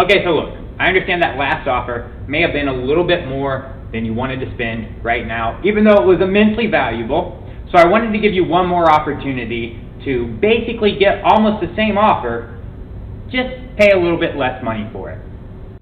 Okay, so look, I understand that last offer may have been a little bit more than you wanted to spend right now, even though it was immensely valuable. So I wanted to give you one more opportunity to basically get almost the same offer, just pay a little bit less money for it.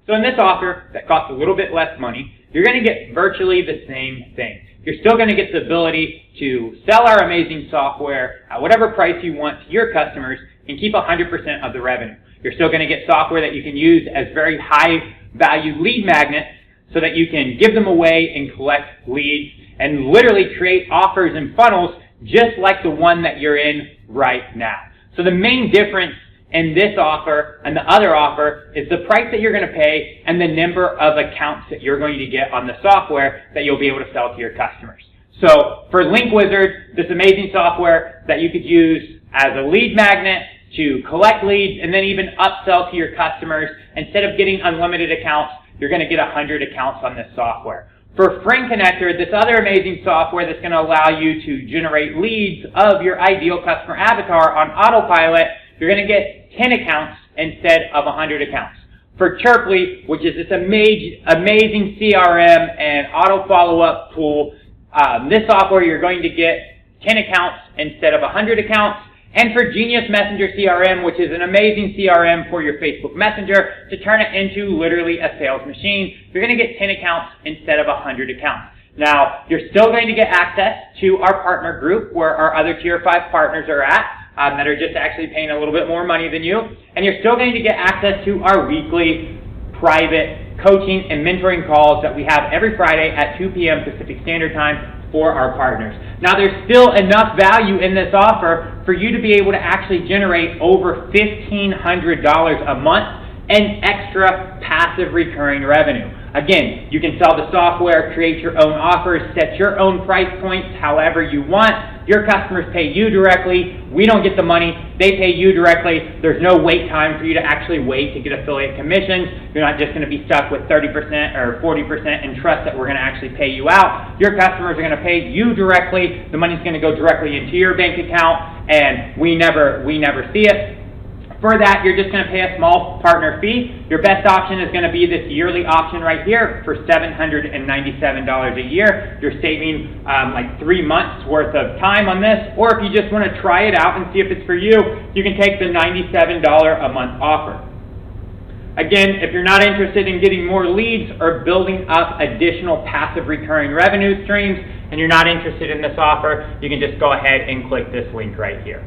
So in this offer that costs a little bit less money, you're going to get virtually the same thing. You're still going to get the ability to sell our amazing software at whatever price you want to your customers and keep 100% of the revenue. You're still going to get software that you can use as very high value lead magnets so that you can give them away and collect leads and literally create offers and funnels just like the one that you're in right now. So the main difference in this offer and the other offer is the price that you're going to pay and the number of accounts that you're going to get on the software that you'll be able to sell to your customers. So for Link Wizard, this amazing software that you could use as a lead magnet to collect leads and then even upsell to your customers, instead of getting unlimited accounts, you're going to get 100 accounts on this software. For Friend Connector, this other amazing software that's going to allow you to generate leads of your ideal customer avatar on autopilot, you're going to get 10 accounts instead of 100 accounts. For Chirply, which is this amazing CRM and auto follow-up tool, this software you're going to get 10 accounts instead of 100 accounts. And for Genius Messenger CRM, which is an amazing CRM for your Facebook Messenger, to turn it into literally a sales machine, you're going to get 10 accounts instead of 100 accounts. Now, you're still going to get access to our partner group where our other Tier 5 partners are at, that are just actually paying a little bit more money than you. And you're still going to get access to our weekly private coaching and mentoring calls that we have every Friday at 2 p.m. Pacific Standard Time for our partners. Now, there's still enough value in this offer for you to be able to actually generate over $1,500 a month in extra passive recurring revenue. Again, you can sell the software, create your own offers, set your own price points however you want. Your customers pay you directly. We don't get the money. They pay you directly. There's no wait time for you to actually wait to get affiliate commissions. You're not just going to be stuck with 30% or 40% in trust that we're going to actually pay you out. Your customers are going to pay you directly. The money's going to go directly into your bank account, and we never see it. For that, you're just going to pay a small partner fee. Your best option is going to be this yearly option right here for $797 a year. You're saving like 3 months worth of time on this, or if you just want to try it out and see if it's for you, you can take the $97 a month offer. Again, if you're not interested in getting more leads or building up additional passive recurring revenue streams, and you're not interested in this offer, you can just go ahead and click this link right here.